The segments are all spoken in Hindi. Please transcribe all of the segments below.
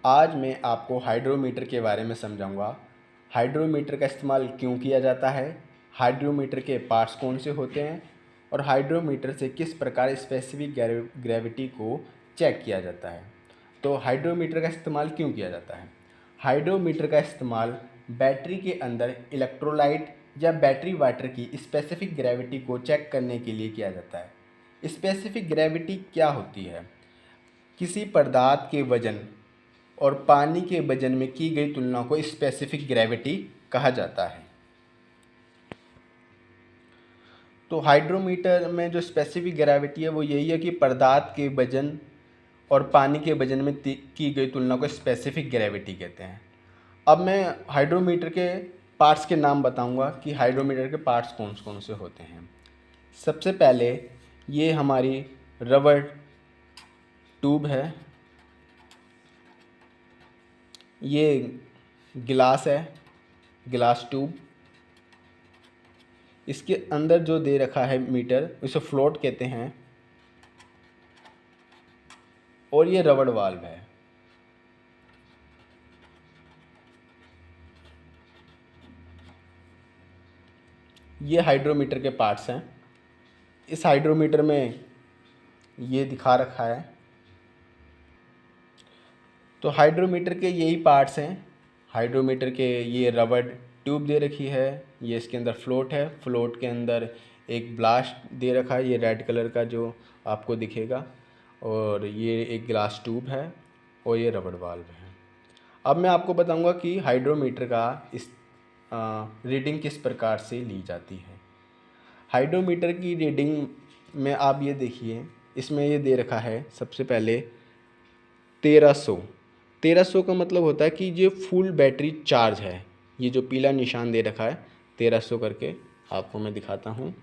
आज मैं आपको हाइड्रोमीटर के बारे में समझाऊंगा। हाइड्रोमीटर का इस्तेमाल क्यों किया जाता है, हाइड्रोमीटर के पार्ट्स कौन से होते हैं और हाइड्रोमीटर से किस प्रकार स्पेसिफिक ग्रेविटी को चेक किया जाता है। तो हाइड्रोमीटर का इस्तेमाल क्यों किया जाता है? हाइड्रोमीटर का इस्तेमाल बैटरी के अंदर इलेक्ट्रोलाइट या बैटरी वाटर की स्पेसिफिक ग्रेविटी को चेक करने के लिए किया जाता है। स्पेसिफिक ग्रेविटी क्या होती है? किसी पदार्थ के वजन और पानी के वजन में की गई तुलना को स्पेसिफिक ग्रेविटी कहा जाता है। तो हाइड्रोमीटर में जो स्पेसिफिक ग्रेविटी है वो यही है कि पदार्थ के वजन और पानी के वजन में की गई तुलना को स्पेसिफिक ग्रेविटी कहते हैं। अब मैं हाइड्रोमीटर के पार्ट्स के नाम बताऊंगा कि हाइड्रोमीटर के पार्ट्स कौन कौन से होते हैं। सबसे पहले ये हमारी रबर ट्यूब है, ये गिलास है, गिलास ट्यूब। इसके अंदर जो दे रखा है मीटर उसे फ्लोट कहते हैं, और ये रबड़ वाल्व है। ये हाइड्रोमीटर के पार्ट्स हैं। इस हाइड्रोमीटर में ये दिखा रखा है। तो हाइड्रोमीटर के यही पार्ट्स हैं। हाइड्रोमीटर के ये रबड़ ट्यूब दे रखी है, ये इसके अंदर फ्लोट है, फ्लोट के अंदर एक ब्लास्ट दे रखा है, ये रेड कलर का जो आपको दिखेगा, और ये एक ग्लास ट्यूब है, और ये रबड़ वाल्व है। अब मैं आपको बताऊंगा कि हाइड्रोमीटर का इस रीडिंग किस प्रकार से ली जाती है। हाइड्रोमीटर की रीडिंग में आप ये देखिए, इसमें ये दे रखा है सबसे पहले 1300 का मतलब होता है कि ये फुल बैटरी चार्ज है। ये जो पीला निशान दे रखा है 1300 करके, आपको मैं दिखाता हूँ।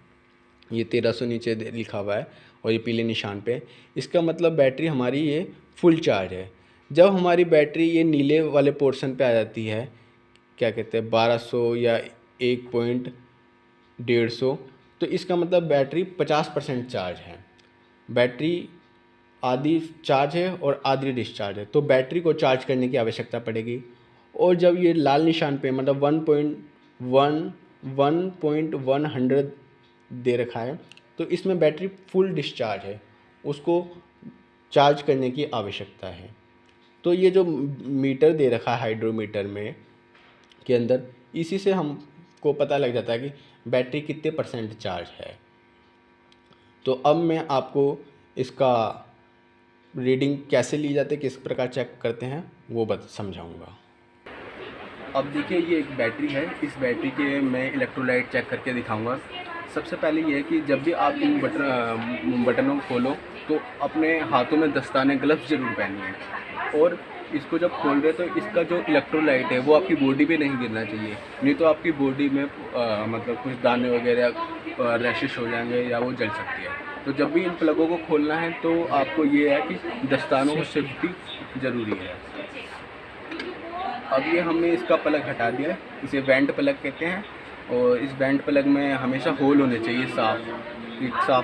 ये 1300 नीचे लिखा हुआ है और ये पीले निशान पे, इसका मतलब बैटरी हमारी ये फुल चार्ज है। जब हमारी बैटरी ये नीले वाले पोर्शन पे आ जाती है, क्या कहते हैं 1200 या 1.150, तो इसका मतलब बैटरी 50% चार्ज है। बैटरी आधी चार्ज है और आधी डिस्चार्ज है, तो बैटरी को चार्ज करने की आवश्यकता पड़ेगी। और जब ये लाल निशान पे मतलब 1.100 दे रखा है, तो इसमें बैटरी फुल डिस्चार्ज है, उसको चार्ज करने की आवश्यकता है। तो ये जो मीटर दे रखा है हाइड्रोमीटर में के अंदर, इसी से हमको पता लग जाता है कि बैटरी कितने % चार्ज है। तो अब मैं आपको इसका रीडिंग कैसे ली जाती है, किस प्रकार चेक करते हैं, वो समझाऊंगा। अब देखिए, ये एक बैटरी है। इस बैटरी के मैं इलेक्ट्रोलाइट चेक करके दिखाऊंगा। सबसे पहले ये है कि जब भी आप इन बटनों को खोलो तो अपने हाथों में दस्ताने, ग्लव्स जरूर पहनिए। और इसको जब खोल रहे तो इसका जो इलेक्ट्रोलाइट है वो आपकी बॉडी पे नहीं गिरना चाहिए, नहीं तो आपकी बॉडी में मतलब कुछ दाने वगैरह रैशेस हो जाएंगे या वो जल सकती है। तो जब भी इन प्लगों को खोलना है तो आपको ये है कि दस्तानों को सेफ्टी ज़रूरी है। अब ये हमने इसका प्लग हटा दिया, इसे वेंट प्लग कहते हैं। और इस वेंट प्लग में हमेशा होल होने चाहिए, साफ़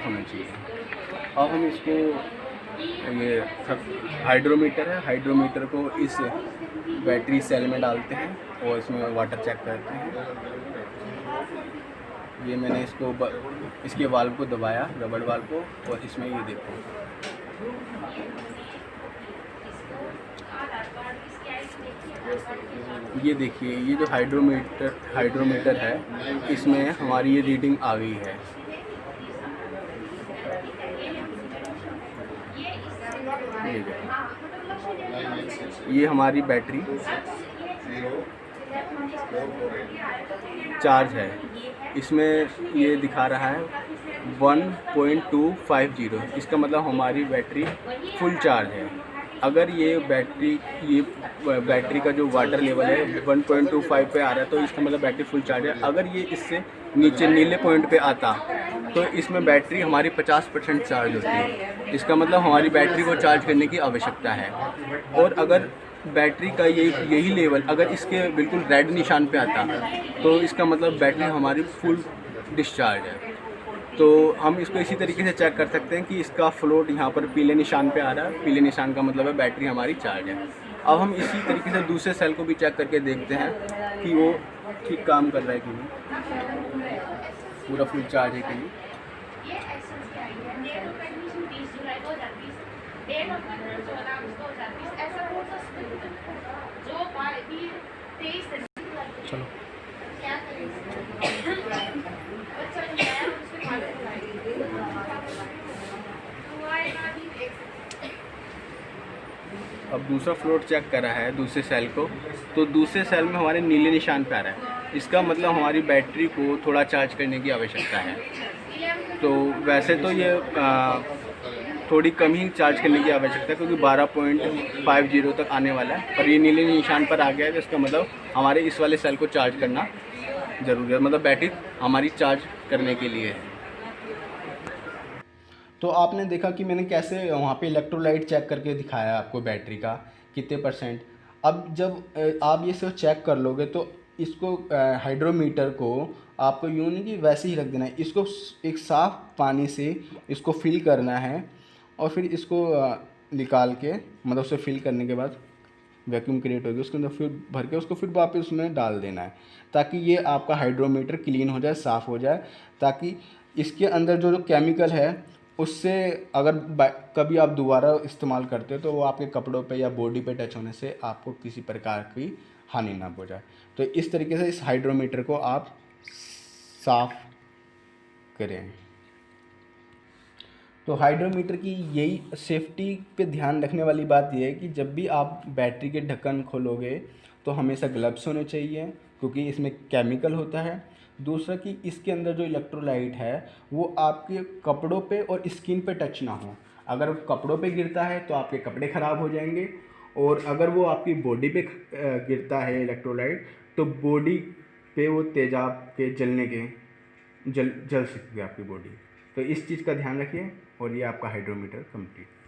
होना चाहिए। अब हम इसको, ये हाइड्रोमीटर है, हाइड्रोमीटर को इस बैटरी सेल में डालते हैं और इसमें वाटर चेक करते हैं। ये मैंने इसके वाल्व को दबाया, रबड़ वाल्व को, और इसमें ये देखो, ये देखिए, ये जो हाइड्रोमीटर है, इसमें हमारी ये रीडिंग आ गई है। ये हमारी बैटरी चार्ज है। इसमें ये दिखा रहा है 1.250, इसका मतलब हमारी बैटरी फुल चार्ज है। अगर ये बैटरी का जो वाटर लेवल है 1.25 पे आ रहा है, तो इसका मतलब बैटरी फुल चार्ज है। अगर ये इससे नीचे नीले पॉइंट पे आता तो इसमें बैटरी हमारी 50% चार्ज होती है, इसका मतलब हमारी बैटरी को चार्ज करने की आवश्यकता है। और अगर बैटरी का यही लेवल अगर इसके बिल्कुल रेड निशान पे आता तो इसका मतलब बैटरी हमारी फुल डिस्चार्ज है। तो हम इसको इसी तरीके से चेक कर सकते हैं कि इसका फ्लोट यहाँ पर पीले निशान पे आ रहा है, पीले निशान का मतलब है बैटरी हमारी चार्ज है। अब हम इसी तरीके से दूसरे सेल को भी चेक करके देखते हैं कि वो ठीक काम कर रहा है कि नहीं, पूरा फुल चार्ज है कि नहीं। चलो अब दूसरा फ्लोट चेक करा है दूसरे सेल को, तो दूसरे सेल में हमारे नीले निशान पे आ रहा है। इसका मतलब हमारी बैटरी को थोड़ा चार्ज करने की आवश्यकता है। तो वैसे तो ये थोड़ी कम ही चार्ज करने की आवश्यकता है, क्योंकि 12.50 तक आने वाला है, और ये नीले निशान पर आ गया है। तो इसका मतलब हमारे इस वाले सेल को चार्ज करना ज़रूरी है, मतलब बैटरी हमारी चार्ज करने के लिए है। तो आपने देखा कि मैंने कैसे वहाँ पे इलेक्ट्रोलाइट चेक करके दिखाया आपको बैटरी का कितने %। अब जब आप ये सब चेक कर लोगे तो इसको हाइड्रोमीटर को आपको यूँ नहीं कि वैसे ही रख देना है, इसको एक साफ़ पानी से इसको फिल करना है, और फिर इसको निकाल के, मतलब उसे फिल करने के बाद वैक्यूम क्रिएट होगी, उसके अंदर फिर भर के उसको फिर वापस उसमें डाल देना है, ताकि ये आपका हाइड्रोमीटर क्लीन हो जाए, साफ़ हो जाए, ताकि इसके अंदर जो जो केमिकल है उससे अगर कभी आप दोबारा इस्तेमाल करते हो तो वो आपके कपड़ों पे या बॉडी पे टच होने से आपको किसी प्रकार की हानि ना पहुंचाए। तो इस तरीके से इस हाइड्रोमीटर को आप साफ करें। तो हाइड्रोमीटर की यही सेफ्टी पे ध्यान रखने वाली बात यह है कि जब भी आप बैटरी के ढक्कन खोलोगे तो हमेशा ग्लव्स होने चाहिए, क्योंकि इसमें केमिकल होता है। दूसरा कि इसके अंदर जो इलेक्ट्रोलाइट है वो आपके कपड़ों पे और स्किन पे टच ना हो। अगर कपड़ों पे गिरता है तो आपके कपड़े ख़राब हो जाएंगे, और अगर वो आपकी बॉडी पे गिरता है इलेक्ट्रोलाइट, तो बॉडी पे वो तेजाब के जलने के जल सकती है आपकी बॉडी। तो इस चीज़ का ध्यान रखिए, और ये आपका हाइड्रोमीटर कंप्लीट।